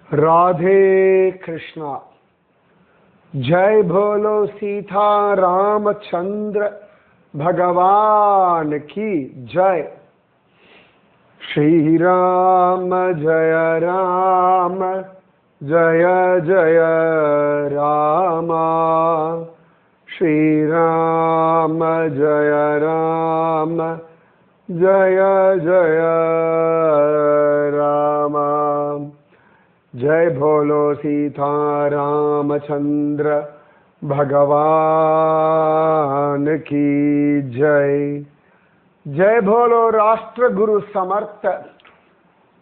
राधे कृष्णा। जय भोलो सीता रामचंद्र भगवान की जय। श्री राम जय राम जय जय राम। श्री राम जय राम जय जय राम। जय भोलो सीता रामचंद्र भगवान की जय। जय भोलो राष्ट्र गुरु समर्थ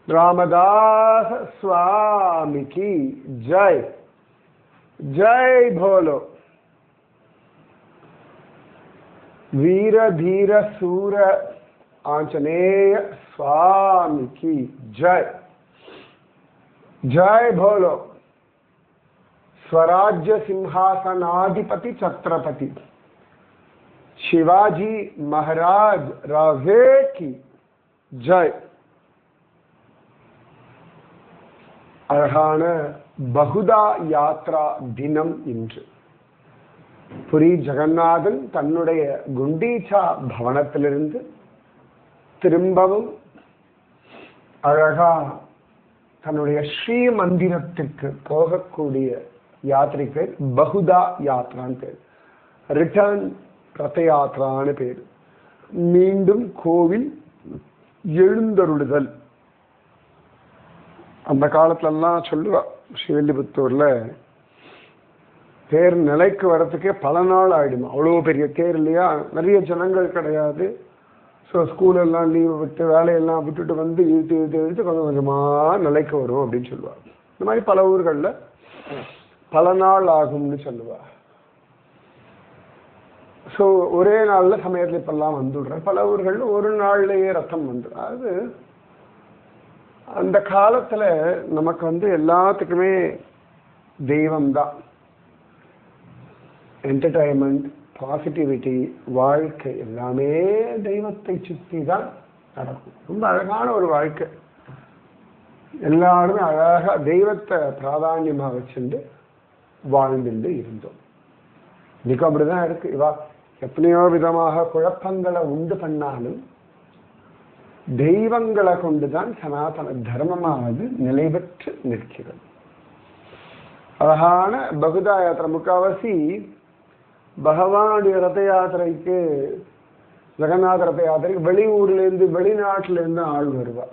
रामदास स्वामी की जय। जय भोलो वीर धीर सूर आंजनेय स्वामी की जय। जय भोलो स्वराज्य सिंहासनाधिपति छत्रपति शिवाजी महाराज राजे की जय। அழகான பகுதா யாத்ரா தினம் இன்று. புரி ஜெகநாதன் தன்னுடைய குண்டீச்சா பவனத்திலிருந்து திரும்பவும் அழகா தன்னுடைய ஸ்ரீ மந்திரத்திற்கு போகக்கூடிய யாத்திரைக்கு பேர் பகுதா யாத்ரான்னு பேர். ரிட்டர்ன் ரத யாத்ரான்னு பேர். மீண்டும் கோவில் எழுந்தருளுதல். அந்த காலத்துலலாம் சொல்லுவா, ஸ்ரீவில்லிபுத்தூர்ல தேர் நிலைக்கு வர்றதுக்கே பல நாள் ஆயிடுமா. அவ்வளோ பெரிய தேர் இல்லையா, நிறைய ஜனங்கள் கிடையாது. ஸோ ஸ்கூலெல்லாம் லீவு விட்டு வேலையெல்லாம் விட்டுட்டு வந்து இழுத்து இழுத்து இழுத்து கொஞ்சம் கொஞ்சமாக நிலைக்கு வரும் அப்படின்னு சொல்லுவாள். இந்த மாதிரி பல ஊர்களில் பல நாள் ஆகும்னு சொல்லுவாள். ஸோ ஒரே நாளில் சமயத்தில் இப்பெல்லாம் வந்துடுறேன். பல ஊர்களில் ஒரு நாள்லேயே ரத்தம் வந்துடும். அது அந்த காலத்தில் நமக்கு வந்து எல்லாத்துக்குமே தெய்வம்தான். என்டர்டைன்மெண்ட், பாசிட்டிவிட்டி, வாழ்க்கை எல்லாமே தெய்வத்தை சுற்றி தான் நடக்கும். ரொம்ப அழகான ஒரு வாழ்க்கை. எல்லாருமே அழகாக தெய்வத்தை பிராதான்யமாக வச்சுட்டு வாழ்ந்துட்டு இருந்தோம். இன்னைக்கு அப்படிதான் இருக்கு. இவா எத்தனையோ விதமாக குழப்பங்களை உண்டு பண்ணாலும் தெய்வங்களை கொண்டுதான் சனாதன தர்மமானது நிலை பெற்று நிற்கிறது. அழகான பகுதா யாத்திரை. முக்காவாசி பகவானுடைய ரத யாத்திரைக்கு, ஜெகநாத ரத யாத்திரைக்கு வெளியூர்லேருந்து வெளிநாட்டிலேருந்து ஆள் வருவா.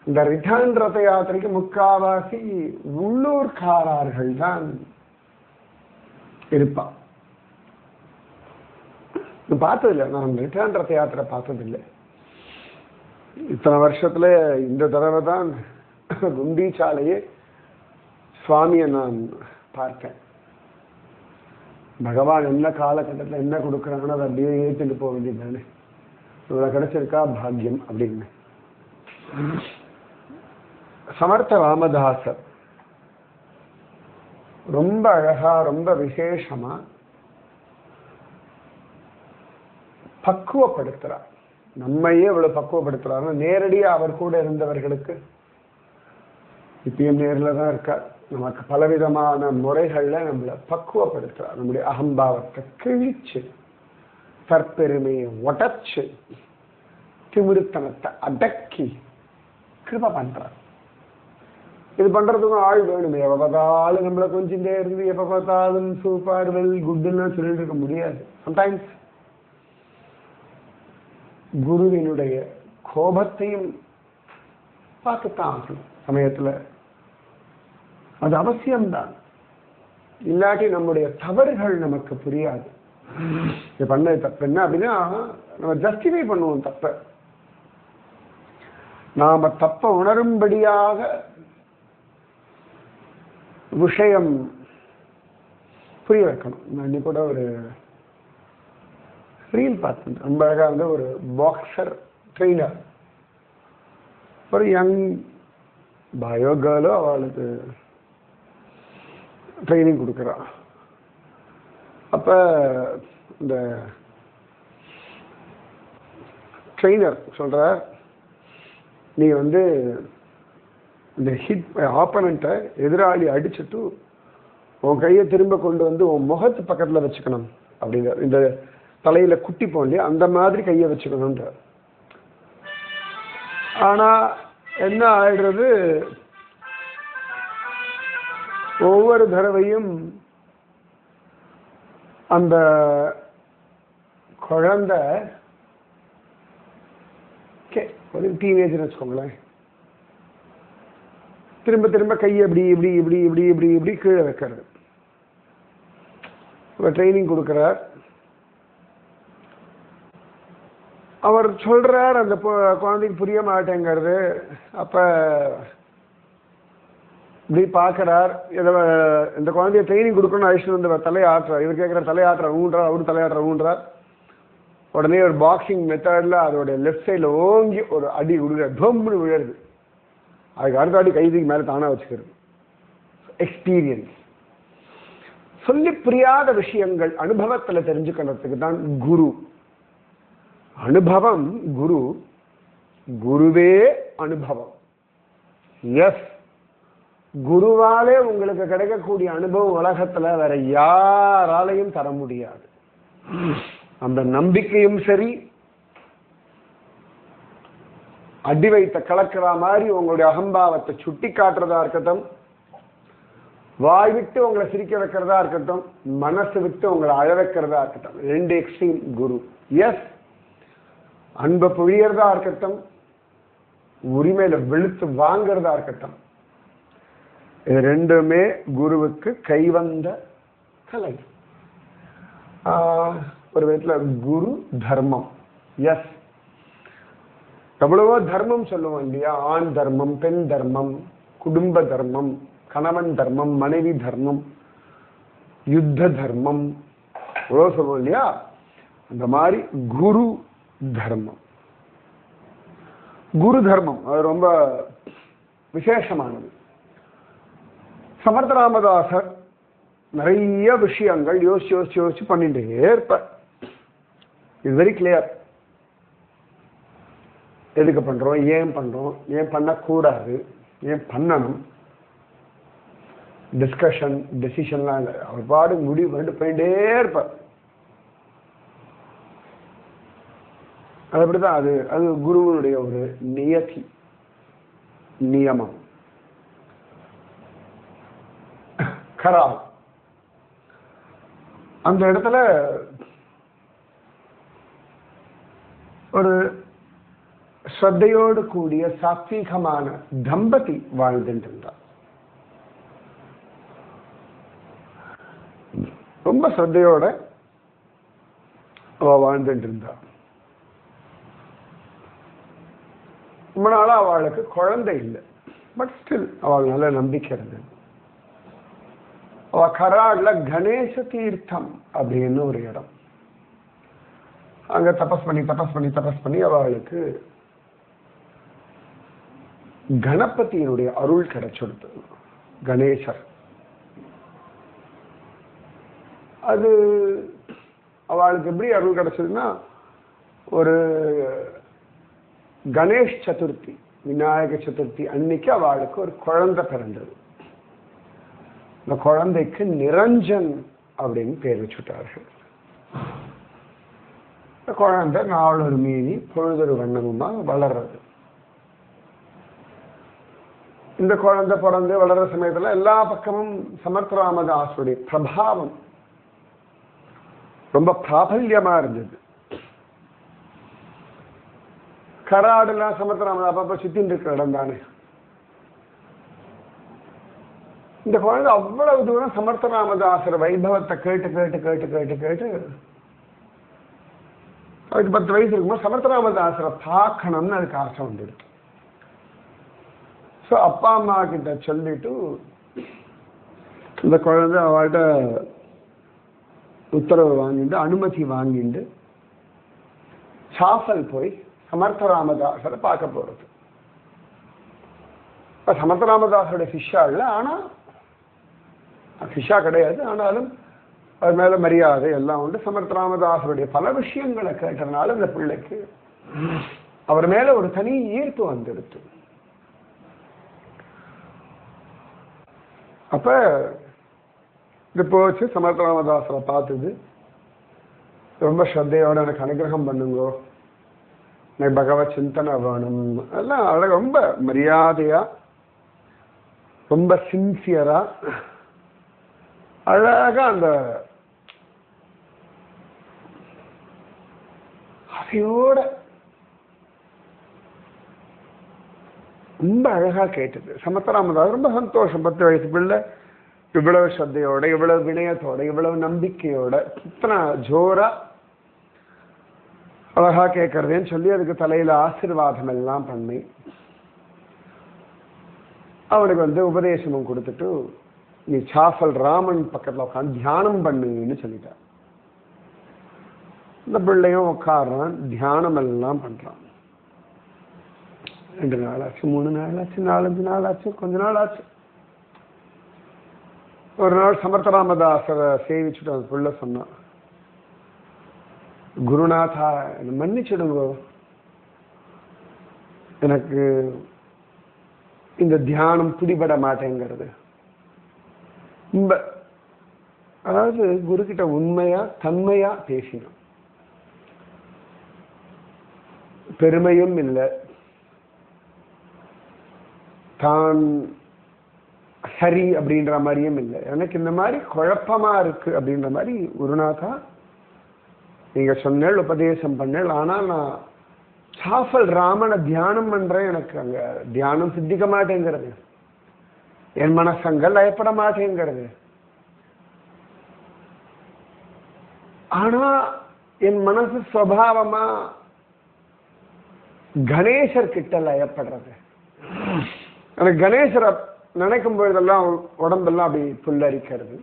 இந்த ரிட்டர்ன் ரத யாத்திரைக்கு முக்காவாசி உள்ளூர்காரர்கள் தான் இருப்பா. பார்த்ததில்லை, நான் ரிட்டர்ன் ரத யாத்திரை பார்த்ததில்லை. இத்தனை வருஷத்துல இந்த தடவை தான் குண்டீச்சாலையே சுவாமியை நான் பார்த்தேன். பகவான் என்ன காலகட்டத்தில் என்ன கொடுக்குறாங்கன்னு அதை அப்படியே ஏற்றுட்டு போக வேண்டியது தானே. இவ்வளோ கிடைச்சிருக்கா பாக்கியம் அப்படின்னு. சமர்த்த ராமதாசர் ரொம்ப அழகா ரொம்ப விசேஷமா பக்குவப்படுத்துறார். நம்மையே இவ்வளவு பக்குவப்படுத்துறாரு. நேரடியா அவர் கூட இருந்தவர்களுக்கு இப்பயும் நேரில் தான் இருக்கார். நமக்கு பலவிதமான முறைகள்ல நம்மளை பக்குவப்படுத்துறார். நம்முடைய அகம்பாவத்தை கிழிச்சு, தற்பெருமையை உடைச்சு, திமிருத்தனத்தை அடக்கி கிருப பண்றார். இது பண்றதுக்கும் ஆள் வேணுமே. எப்ப பார்த்தாலும் நம்மளை கொஞ்சம் இருந்து எப்ப பார்த்தாலும் சூப்பர் வெல் குட்னு சொல்லிட்டு இருக்க முடியாது. சம்டைம்ஸ் குருவினுடைய கோபத்தையும் பார்த்துத்தான் ஆகணும் சமயத்துல. அது அவசியம்தான். இல்லாட்டி நம்முடைய தவறுகள் நமக்கு புரியாது. இது பண்ண தப்பு என்ன அப்படின்னா நம்ம ஜஸ்டிஃபை பண்ணுவோம் தப்ப. நாம தப்ப உணரும்படியாக விஷயம் புரிய வைக்கணும். நான் இன்னைக்கு கூட ஒரு ரீல் பார்த்தேன். ரொம்ப அழகாக வந்து ஒரு பாக்ஸர் ட்ரெயினர், ஒரு யங் பயோ கேர்ளோ அவளுக்கு ட்ரைனிங் கொடுக்குறான். அப்போ இந்த ட்ரெயினர் சொல்கிறார், நீ வந்து இந்த ஹிட் ஆப்பனண்ட்டை எதிராளி அடிச்சுட்டு உன் கையை திரும்ப கொண்டு வந்து உன் முகத்து பக்கத்துல வச்சுக்கணும் அப்படிங்கிற, இந்த தலையில குட்டி போண்டி அந்த மாதிரி கையை வச்சுக்கணும்ன்ற. ஆனா என்ன ஆயிடுறது, ஒவ்வொரு தடவையும் அந்த குழந்தை ஒரு டீனேஜர் வச்சுக்கோங்களேன், திரும்ப திரும்ப கையை இப்படி இப்படி இப்படி இப்படி இப்படி இப்படி கீழே வைக்கிறது. ட்ரைனிங் கொடுக்கிறார், அவர் சொல்றார், அந்த குழந்தைக்கு புரிய மாட்டேங்கிறது. அப்ப இப்படி பார்க்கிறார், இந்த குழந்தைய ட்ரைனிங் கொடுக்கணும்னு அழிச்சுட்டு வந்து தலையாட்டுறார். இவர் கேட்கிற தலையாட்டுறார், ஊன்றார், அவரு தலையாட்டுற ஊன்றார். உடனே ஒரு பாக்ஸிங் மெத்தட்ல அதோட லெஃப்ட் சைட்ல ஓங்கி ஒரு அடி விடுற, டொம்னு விழுறது. அதுக்கு அடுத்த அடி கைதிக்கு மேல தானா வச்சுக்கிறது. எக்ஸ்பீரியன்ஸ். சொல்லி புரியாத விஷயங்கள் அனுபவத்துல தெரிஞ்சுக்கிறதுக்கு தான் குரு. அனுபவம் குரு, குருவே அனுபவம். எஸ், குருவாலே உங்களுக்கு கிடைக்கக்கூடிய அனுபவம் உலகத்துல வேற யாராலையும் தர முடியாது. அந்த நம்பிக்கையும் சரி, அடி வைத்த கலக்கிற மாதிரி உங்களுடைய அகம்பாவத்தை சுட்டி காட்டுறதா இருக்கட்டும், வாய் விட்டு உங்களை சிரிக்க வைக்கிறதா இருக்கட்டும், மனசு விட்டு உங்களை அழ வைக்கிறதா இருக்கட்டும், ரெண்டு எக்ஸ்ட்ரீம் குரு. எஸ், அன்பை பொழியறதா இருக்கட்டும், உரிமையில வெளுத்து வாங்கிறதா இருக்கட்டும், இது ரெண்டுமே குருவுக்கு கைவந்த கலை. ஒரு விதத்துல குரு தர்மம். எஸ், எவ்வளவோ தர்மம் சொல்லுவோம் இல்லையா, ஆண் தர்மம், பெண் தர்மம், குடும்ப தர்மம், கணவன் தர்மம், மனைவி தர்மம், யுத்த தர்மம், எவ்வளோ சொல்லுவோம் இல்லையா. அந்த மாதிரி குரு தர்மம், குரு தர்மம் அது ரொம்ப விசேஷமானது. சமர்த்த ராமதாசர் நிறைய விஷயங்கள் யோசிச்சு யோசிச்சு யோசிச்சு பண்ணிட்டே இருப்பார். It's very clear. எதுக்கு பண்றோம், ஏன் பண்றோம், ஏன் பண்ணக்கூடாது, ஏன் பண்ணணும், டிஸ்கஷன் டெசிஷன்லாம் இல்லை. அவர் பாடு முடிவு பண்ணிட்டு போயிட்டே இருப்பார். அது அப்படிதான். அது அது குருவனுடைய ஒரு நியதி, நியமம். கரால் அந்த இடத்துல ஒரு ஸ்ரத்தையோடு கூடிய சாத்வீகமான தம்பதி வாழ்ந்துட்டு இருந்தார். ரொம்ப ஸ்ரத்தையோட அவ வாழ்ந்துட்டு இருந்தார். ரொம்ப நாளா அவளுக்கு குழந்தை இல்லை. பட் ஸ்டில் அவள் நல்ல நம்பிக்கை இருந்தது. அவ கராட்ல கணேச தீர்த்தம் அப்படின்னு ஒரு இடம், அங்க தபஸ் பண்ணி அவளுக்கு கணபதியினுடைய அருள் கிடைச்சிடுது. கணேசர் அது அவளுக்கு எப்படி அருள் கிடைச்சதுன்னா, ஒரு கணேஷ் சதுர்த்தி, விநாயக சதுர்த்தி அன்னைக்கு அவளுக்கு ஒரு குழந்தை பிறந்தது. இந்த குழந்தைக்கு நிரஞ்சன் அப்படின்னு பேர் வச்சுட்டார்கள். இந்த குழந்தை நாளொரு மீறி பொழுதொரு வண்ணமுமா வளர்றது. இந்த குழந்தை பிறந்து வளர்ற சமயத்துல எல்லா பக்கமும் சமர்த்த ராமதாசுடைய பிரபாவம் ரொம்ப பிராபல்யமா இருந்தது. கராடுலாம் சமர்த்த ராமதாஸ் அப்பப்ப சுத்தின்னு இருக்கிற இடம் தானே. இந்த குழந்தை அவ்வளவு தூரம் சமர்த்த ராமதாசர் வைபவத்தை கேட்டு கேட்டு கேட்டு கேட்டு கேட்டு அதுக்கு 10 வயசு இருக்கும்போது சமர்த்த ராமதாசரை பார்க்கணும்னு அதுக்கு ஆசை வந்துடுது. ஸோ அப்பா அம்மா கிட்ட சொல்லிட்டு இந்த குழந்தை அவள்கிட்ட உத்தரவு வாங்கிட்டு அனுமதி வாங்கிட்டு சாஃபல் போய் சமர்த்த ராமதாசரை பார்க்க போறது. சமர்த்த ராமதாசருடைய சிஷ்யா இல்லை, ஆனா சிஷ்யா கிடையாது, ஆனாலும் அது மேல மரியாதை எல்லாம் உண்டு. சமர்த்த ராமதாசருடைய பல விஷயங்களை கேட்டதுனால இந்த பிள்ளைக்கு அவர் மேல ஒரு தனி ஈர்ப்பு வந்துடுத்து. அப்ப இது போச்சு. சமர்த்த ராமதாசரை பார்த்தது ரொம்ப ஸ்ரத்தையோட எனக்கு அனுகிரகம் பண்ணுங்கோ, எனக்கு பகவத் சிந்தனை வேணும், அதெல்லாம் அழக ரொம்ப மரியாதையா ரொம்ப சின்சியரா அழகா அந்த அதையோட ரொம்ப அழகா கேட்டது. சமத்தராமதாஸ் ரொம்ப சந்தோஷம். 10 வயசு பிள்ளை இவ்வளவு ஸ்ரத்தையோட, இவ்வளவு வினயத்தோட, இவ்வளவு நம்பிக்கையோட, இத்தனை ஜோரா அழகா கேட்கறதேன்னு சொல்லி அதுக்கு தலையில ஆசீர்வாதம் எல்லாம் பண்ணி அவனுக்கு உபதேசமும் கொடுத்துட்டு நீ சாஃபல் ராமன் பக்கத்துல உட்காந்து தியானம் பண்ணுன்னு சொல்லிட்டார். இந்த பிள்ளையும் உட்காடுறான், தியானம் எல்லாம் பண்றான். 2 நாள் ஆச்சு, 3 நாள் ஆச்சு, 4-5 நாள் ஆச்சு, கொஞ்ச நாள் ஆச்சு. ஒரு நாள் சமர்த்த ராமதாசரை சேவிச்சுட்டு அந்த பிள்ளை சொன்னான், குருநாதா என்னை மன்னிச்சிடுங்கோ, எனக்கு இந்த தியானம் பிடிபட மாட்டேங்கிறது. அதாவது குரு கிட்ட உண்மையா தன்மையா பேசினோம். பெருமையும் இல்லை, தான் சரி அப்படின்ற மாதிரியும் இல்லை. எனக்கு இந்த மாதிரி குழப்பமா இருக்கு அப்படின்ற மாதிரி, குருநாதா நீங்க சொன்னேள், உபதேசம் பண்ணேள், ஆனா நான் சாஃபல் ராமனை தியானம் பண்றேன், எனக்கு அங்க தியானம் சித்திக்க மாட்டேங்கிறது, என் மனசங்கள் லயப்பட மாட்டேங்கிறது. ஆனா என் மனசு சுவாவமா கணேசர் கிட்ட லயப்படுறது. எனக்கு கணேசரை நினைக்கும் பொழுதெல்லாம் உடம்பெல்லாம் அப்படி புல்லரிக்கிறது.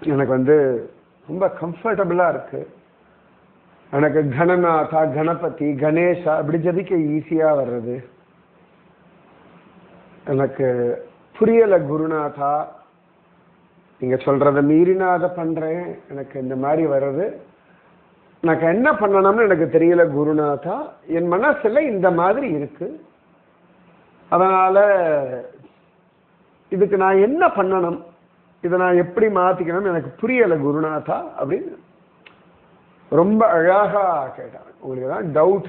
எனக்கு ரொம்ப கம்ஃபர்டபுளா இருக்கு. எனக்கு கணநாதா, கணபதி, கணேசா அப்படி ஜபிக்க ஈஸியா வர்றது. எனக்கு புரியல குருநாதா, நீங்க சொல்றத மீறினாத பண்றேன், எனக்கு இந்த மாதிரி வர்றது, எனக்கு என்ன பண்ணணும்னு எனக்கு தெரியல குருநாதா, என் மனசுல இந்த மாதிரி இருக்கு, அதனால இதுக்கு நான் என்ன பண்ணணும், இதை நான் எப்படி மாத்திக்கணும் எனக்கு புரியல குருநாதா அப்படின்னு ரொம்ப அழகா கேட்டாங்க. உங்களுக்கு தான் டவுட்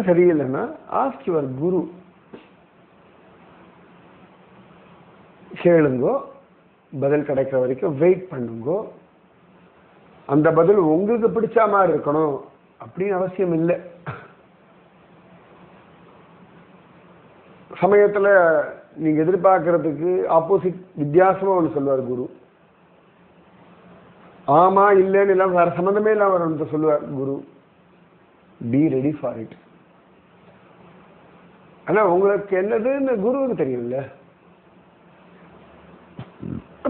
சரியில்லைன்னா ஆஸ்க் யுவர் குரு, கேளுங்கோ, பதில் கிடைக்கிற வரைக்கும் வெயிட் பண்ணுங்கோ. அந்த பதில் உங்களுக்கு பிடிச்ச மாதிரி இருக்கணும் அப்படின்னு அவசியம் இல்லை. சமயத்துல நீங்க எதிர்பார்க்கறதுக்கு ஆப்போசிட் வித்தியாசமா ஒன்று சொல்லுவார் குரு. ஆமா இல்லைன்னு இல்லாம வேற சம்மந்தமே இல்லாம ஒன்று சொல்லுவார் குரு. Be ready for it. ஆனா உங்களுக்கு என்னதுன்னு குருவுக்கு தெரியல.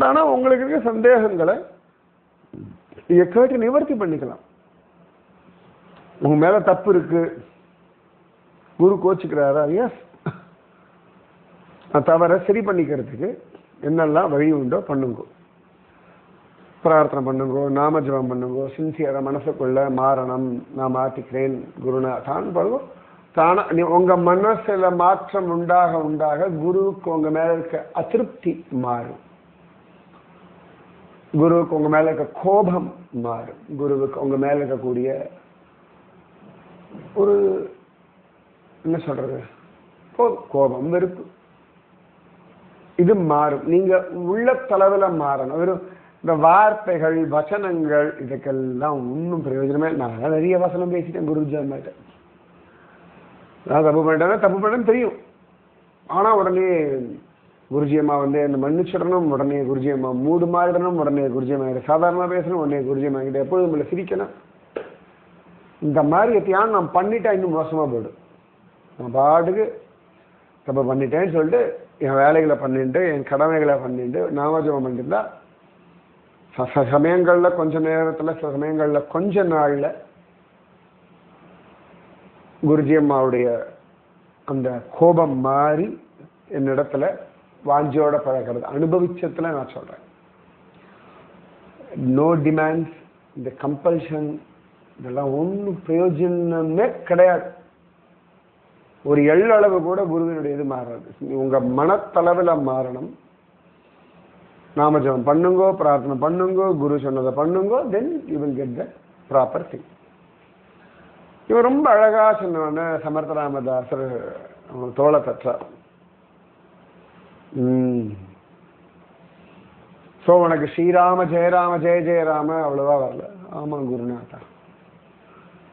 ஆனா உங்களுக்கு இருக்க சந்தேகங்களை நீங்க கேட்டு நிவர்த்தி பண்ணிக்கலாம். உங்க மேல தப்பு இருக்கு, குரு கோச்சுக்கிறாரா? எஸ், தவற சரி பண்ணிக்கிறதுக்கு என்னெல்லாம் வழி உண்டோ பண்ணுங்க. பிரார்த்தனை பண்ணுங்க, நாம ஜபம் பண்ணுங்க, சின்சியரா மனசுக்குள்ள மாறணும், நான் மாத்திக்கிறேன் குருநாதான் பாருங்க. தானா உங்க மனசுல மாற்றம் உண்டாக உண்டாக குருவுக்கு உங்க மேல இருக்க அதிருப்தி மாறும், குருவுக்கு உங்க மேல இருக்க கோபம் மாறும், குருவுக்கு உங்க மேல இருக்கக்கூடிய ஒரு என்ன சொல்றது கோபம் வெறுப்பு இது மாறும். நீங்க உள்ள தளவுல மாறணும். வெறும் இந்த வார்த்தைகள் வசனங்கள் இதுக்கெல்லாம் ஒன்றும் பிரயோஜனமே. நான் நிறைய வசனம் பேசிட்டேன் குருஜி அம்மாட்ட. நான் தப்பு பண்ணிட்டேன்னா தப்பு பண்ணேன்னு தெரியும். ஆனா உடனே குருஜி அம்மா என்ன மன்னிச்சிடணும், உடனே குருஜி அம்மா மூடு மாறிடணும், உடனே குருஜி அம்மா கிட்ட சாதாரணமா பேசணும், உடனே குருஜி அம்மா கிட்ட எப்பொழுதும் நம்மளை சிரிக்கணும். இந்த மாதிரி எத்தையான்னு நான் பண்ணிட்டா இன்னும் மோசமா போயிடும். நான் பாட்டுக்கு தப்பு பண்ணிட்டேன்னு சொல்லிட்டு என் வேலைகளை பண்ணிட்டு என் கடமைகளை பண்ணிட்டு நாமஜபம் பண்ணிருந்தா சமயங்கள்ல கொஞ்ச நேரத்துல, சில சமயங்கள்ல கொஞ்ச நாள்ல குருஜி அம்மாவுடைய அந்த கோபம் மாறி என்னிடத்துல வாஞ்சியோட பழகிறது அனுபவிச்சத்துல நான் சொல்றேன். நோ டிமாண்ட்ஸ், இந்த கம்பல்ஷன் இதெல்லாம் ஒன்றும் பிரயோஜனமே கிடையாது. ஒரு எள்ளளவு கூட குருவினுடைய இது மாறாது. உங்க மனத்தளவில் மாறணும். நாமஜபம் பண்ணுங்கோ, பிரார்த்தனை பண்ணுங்கோ, குரு சொன்னதை பண்ணுங்கோ, then you will get the proper thing. இவன் ரொம்ப அழகா சொன்ன சமர்த்த ராமதாசர் தோளை தட்டார். ஸோ உனக்கு ஸ்ரீராம ஜெயராம ஜெய ஜெயராம அவ்வளவா வரல. ஆமா குருநாதா,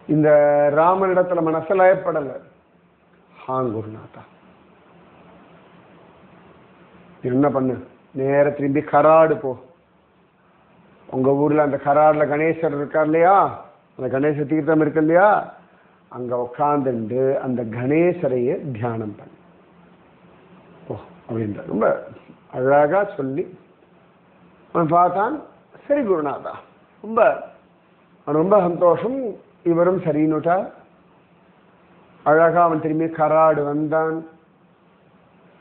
இந்த ராமனிடத்துல மனசலயப்படலை. குருநாதா என்ன பண்ணு, நேர திரும்பி கராடு போ. உங்க ஊர்ல அந்த கராடுல கணேசர் இருக்கார் இல்லையா, அந்த கணேச தீர்த்தம் இருக்கு இல்லையா, அங்க உட்காந்துண்டு அந்த கணேசரையே தியானம் பண்ணு போ அப்படின்ற ரொம்ப அழகா சொல்லி அவன் பார்த்தான். சரி குருநாதா, ரொம்ப ரொம்ப சந்தோஷம். இவரும் சரின்னுட்டா. அழகா அவன் திரும்பி கராடு வந்தான்.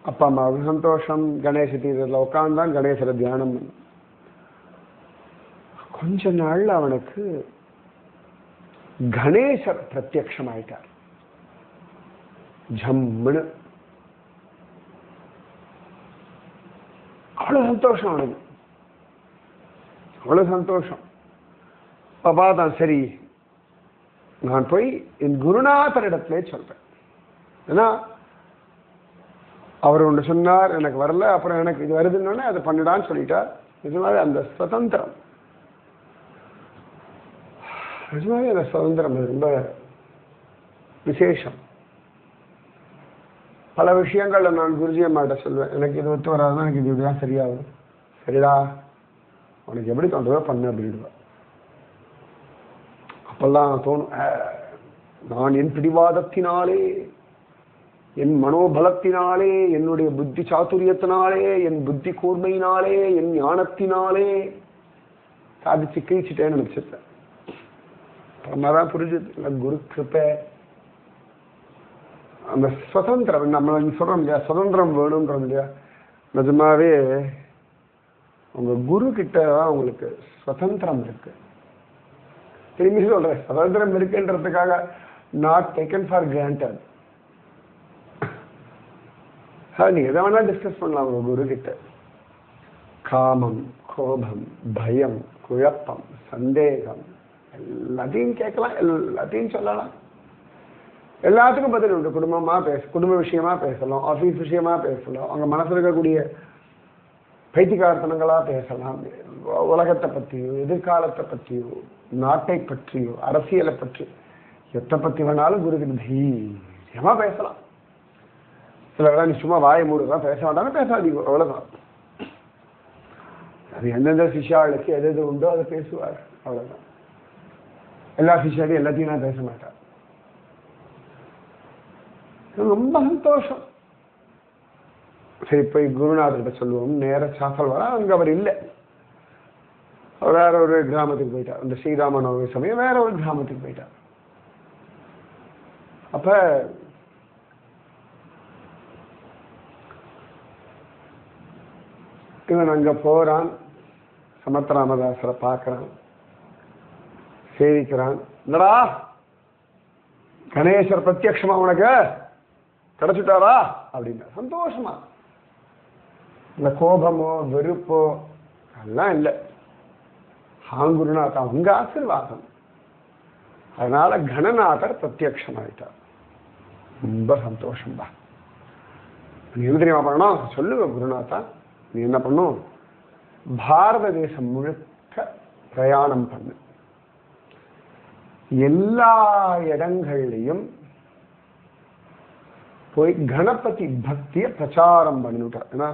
அப்பா அம்மாவுக்கு சந்தோஷம். கணேச தீரத்தில் உட்கார்ந்தான், கணேசரை தியானம் பண்ண. கொஞ்ச நாள்ல அவனுக்கு கணேசர் பிரத்யக்ஷமாயிட்டார். ஜம்முன்னு அவ்வளவு சந்தோஷம் அவனுக்கு, அவ்வளவு சந்தோஷம். அப்பா தான் சரி, நான் போய் என் குருநாதரிடத்திலே சொல்றேன். ஏன்னா அவர் ஒன்று சொன்னார், எனக்கு வரல, அப்புறம் எனக்கு இது வருதுன்னு அதை பண்ணிடான்னு சொல்லிட்டார். நிஜமாவே அந்த சுதந்திரம், நிஜமாவே அந்த சுதந்திரம் ரொம்ப விசேஷம். பல விஷயங்கள்ல நான் குருஜி அம்மாட்ட சொல்வேன், எனக்கு இது ஒத்து வராதுன்னா எனக்கு இது இப்படிதான் சரியாகும். சரிடா, உனக்கு எப்படி தோன்றதோ பண்ணு அப்படின்டுவேன். அப்பெல்லாம் தோணும், நான் என் பிடிவாதத்தினாலே, என் மனோபலத்தினாலே, என்னுடைய புத்தி சாதுரியத்தினாலே, என் புத்தி கூர்மையினாலே, என் ஞானத்தினாலே சாதிச்சு கிழிச்சிட்டேன்னு நினைச்சிட்டேன். அப்புறமாதான் புரிஞ்சது குரு கிருப்பை. அந்த சுதந்திரம் நம்ம சொல்றோம் இல்லையா, சுதந்திரம் வேணும்ன்றது இல்லையா, நிஜமாவே உங்க குரு கிட்ட உங்களுக்கு சுதந்திரம் இருக்கு. திரும்பி சொல்றேன், சுதந்திரம் இருக்குன்றதுக்காக நாட் டேக்கன் ஃபார் கிராண்டட். நீங்க எதை வேணா டிஸ்கஸ் பண்ணலாம் உங்க குரு கிட்ட. காமம், கோபம், பயம், குழப்பம், சந்தேகம் எல்லாத்தையும் கேட்கலாம், எல்லாத்தையும் சொல்லலாம். எல்லாத்துக்கும் பதில் உண்டு. குடும்பமா குடும்ப விஷயமா பேசலாம், ஆஃபீஸ் விஷயமா பேசலாம், அவங்க மனசுல இருக்கக்கூடிய பைத்தியகார்த்தனங்களா பேசலாம், உலகத்தை பற்றியோ, எதிர்காலத்தை பற்றியோ, நாட்டை பற்றியோ, அரசியலை பற்றி எத்தை பற்றி வேணாலும் குருகிட்ட தைரியமா பேசலாம். சில வேலை நீ சும்மா வாயை மூடுதான், பேச மாட்டாங்க, பேசாதீங்க, அவ்வளவுதான். அது எந்தெந்த சிஷ்யாளுக்கு எது எது உண்டோ அதை பேசுவார், அவ்வளவுதான். எல்லா சிஷ்யாலையும் எல்லாத்தையும் நான் பேச மாட்டேன். ரொம்ப சந்தோஷம். சரி போய் குருநாதர்கிட்ட சொல்லுவோம். நேர சாசல் வர, அங்க அவர் இல்லை, வேற ஒரு கிராமத்துக்கு போயிட்டார். இந்த ஸ்ரீராம நவமி சமயம் வேற ஒரு கிராமத்துக்கு போயிட்டார். அப்ப இவன் அங்க போறான், சமர்த்த ராமதாசரை பார்க்கறான், சேவிக்கிறான். என்னடா கணேசர் பிரத்யக்ஷமா உனக்கு கிடைச்சிட்டாரா அப்படின்னா சந்தோஷமா. இந்த கோபமோ வெறுப்போ அதெல்லாம் இல்லை. குருநாதா உங்க ஆசீர்வாதம், அதனால கணநாதர் பிரத்யக்ஷமாயிட்டார். ரொம்ப சந்தோஷம் தான். நீ என்ன தெரியுமா பண்ணணும், சொல்லுங்க குருநாதா. நீ என்ன பண்ணும், பாரத தேசம் முழுக்க பிரயாணம் பண்ணு, எல்லா இடங்கள்லையும் போய் கணபதி பக்திய பிரச்சாரம் பண்ணிவிட்டார். ஏன்னா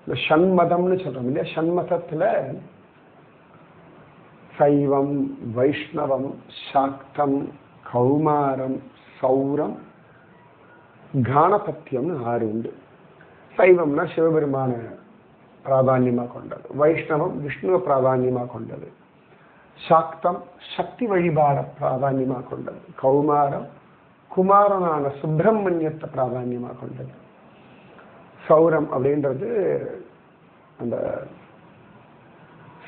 இந்த ஷண்மதம்னு சொல்றோம் இல்லையா, ஷண்மதத்துல சைவம், வைஷ்ணவம், சாக்தம், கௌமாரம், சௌரம், கானபத்தியம்னு 6 உண்டு. சைவம்னா சிவபெருமான பிராதான்யமா கொண்டது, வைஷ்ணவம் விஷ்ணுவ பிராதான்யமா கொண்டது, சாக்தம் சக்தி வழிபாட பிராதான்யமா கொண்டது, கௌமாரம் குமாரனான சுப்பிரமணியத்தை பிராதான்யமா கொண்டது, சௌரம் அப்படின்றது அந்த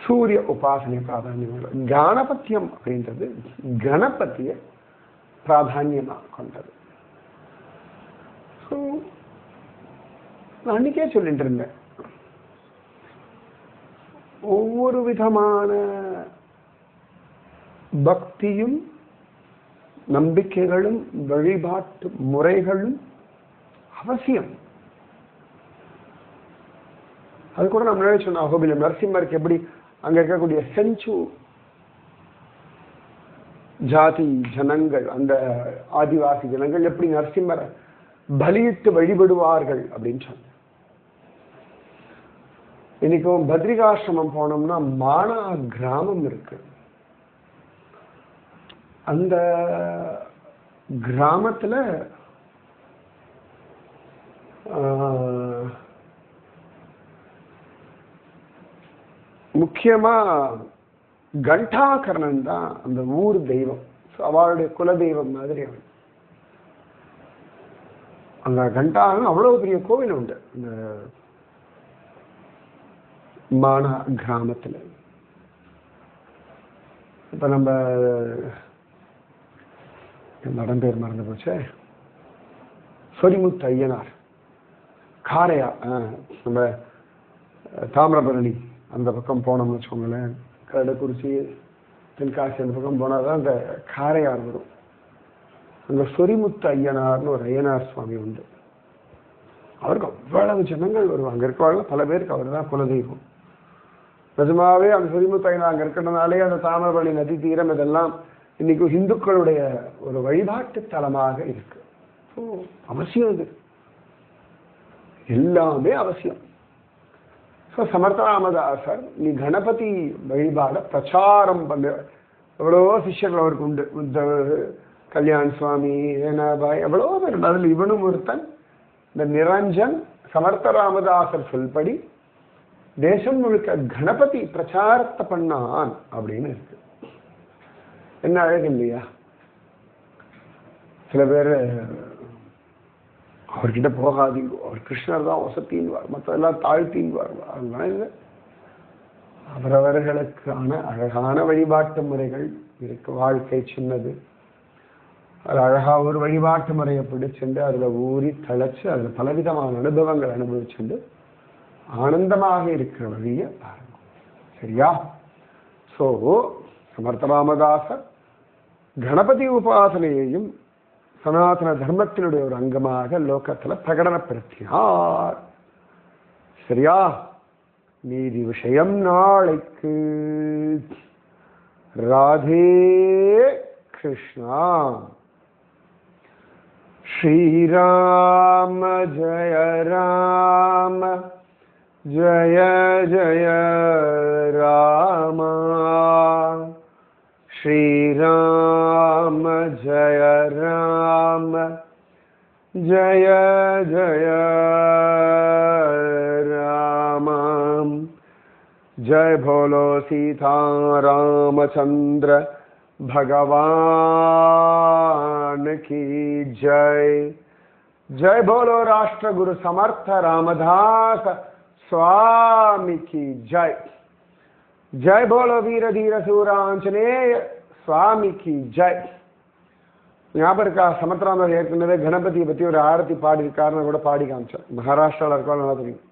சூரிய உபாசனை பிராதான்யம், கானபத்தியம் அப்படின்றது கணபதிய பிராதான்யமா கொண்டது. நான் அன்னைக்கே சொல்லிட்டு இருந்தேன், ஒவ்வொரு விதமான பக்தியும் நம்பிக்கைகளும் வழிபாட்டு முறைகளும் அவசியம். அது கூட நான் முன்னாடி சொன்ன அகோபிலம் நரசிம்மருக்கு எப்படி அங்க இருக்கக்கூடிய செஞ்சு ஜாதி ஜனங்கள், அந்த ஆதிவாசி ஜனங்கள் எப்படி நரசிம்மரை பலியிட்டு வழிபடுவார்கள் அப்படின்னு சொன்ன. இன்னைக்கும் பத்ரிகாசிரமம் போனோம்னா மானா கிராமம் இருக்கு. அந்த கிராமத்துல முக்கியமா கண்டாகர்ணன் தான் அந்த ஊர் தெய்வம். அவளுடைய குல தெய்வம் மாதிரி அவன். அந்த கண்டாகர்ணன் அவ்வளவு பெரிய கோவில் உண்டு இந்த மானா கிராமத்துல. இப்ப நம்ம நடம் பேர் மறந்து போச்சே, சொரிமுத்து ஐயனார் காரையா, நம்ம தாமிரபரணி அந்த பக்கம் போனோம்னு வச்சுக்கோங்களேன், கரடக்குறிச்சி தென்காசி அந்த பக்கம் போனாதான் அந்த காரையார் வரும். அங்க சொரிமுத்து ஐயனார்னு ஒரு ஐயனார் சுவாமி உண்டு. அவருக்கு அவ்வளவு ஜனங்கள் வருவாங்க. அங்க இருக்கவங்க பல பேருக்கு அவர் தான் குலதெய்வம். நிஜமாவே அந்த சொரிமுத்து ஐயனார் அங்க இருக்கிறதுனாலே அந்த தாமிரபரணி நதி தீரம் இதெல்லாம் இன்னைக்கு இந்துக்களுடைய ஒரு வழிபாட்டு தலமாக இருக்கு. அவசியம் இது, எல்லாமே அவசியம். சமர்த்த ராமதாசர் நீ கணபதி வழிபாட பிரச்சாரம் பண்ண, எவ்வளவோ சிஷ்யர்கள் அவருக்கு உண்டு. உத்தவர், கல்யாண் சுவாமி, ஏனாபாய், எவ்வளவோ பேர். அதில் இவனும் ஒருத்தன். இந்த நிரஞ்சன் சமர்த்த ராமதாசர் சொல்படி தேசம் முழுக்க கணபதி பிரச்சாரத்தை பண்ணான் அப்படின்னு இருக்கு. என்ன அழகு இல்லையா? சில பேர் அவர்கிட்ட போகாதீங்க, அவர் கிருஷ்ணர் தான் வசத்தின்வார், மற்றெல்லாம் தாழ்த்தின்வார். அதெல்லாம் இல்லை. அவரவர்களுக்கான அழகான வழிபாட்டு முறைகள் இருக்கு. வாழ்க்கை சின்னது, அது அழகா ஒரு வழிபாட்டு முறையை பிடிச்சுண்டு அதுல ஊறி தழைச்சு அதுல பலவிதமான அனுபவங்கள் அனுபவிச்சுண்டு ஆனந்தமாக இருக்கிற வழியை பாருங்க. சரியா? சோ சமர்த்த ராமதாசர் கணபதி உபாசனையையும் சனாதன தர்மத்தினுடைய ஒரு அங்கமாக லோகத்துல பிரகடனப்படுத்தினார். சரியா? நீதி விஷயம் நாளைக்கு. ராதே கிருஷ்ணா. ஸ்ரீராம ஜய ராம ஜய ஜய ராம. श्रीराम जय राम जय जय राम. जय बोलो सीता रामचंद्र भगवान की जय. जय बोलो राष्ट्र गुरु समर्थ रामदास स्वामी की जय. जय बोलो वीर धीर सूरांजनेय स्वामी की जय. ஞாபகம் இருக்கா? சமத்ராமர் ஏற்கனவே கணபதியை பத்தி ஒரு ஆரத்தி பாடி இருக்காருன்னு கூட பாடி காமிச்சார். மகாராஷ்டிராவில் இருக்கவங்க நல்லா தெரியும்,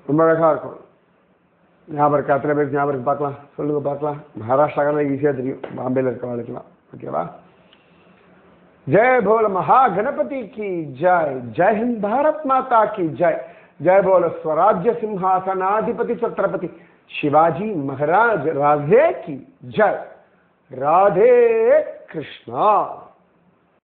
ரொம்ப அழகா இருக்கும். ஞாபகம் இருக்கா? அத்தனை பேருக்கு ஞாபகம் இருக்கு? பார்க்கலாம், சொல்லுங்க பார்க்கலாம். மகாராஷ்டிராவில் ஈஸியா தெரியும், பாம்பேல இருக்கவங்களுக்குலாம். ஓகேவா? जय बोल महागणपति की जय. जय हिंद भारत माता की जय. जय बोल स्वराज्य सिंहासनाधिपति छत्रपति शिवाजी महाराज राजे की जय. राधे कृष्णा.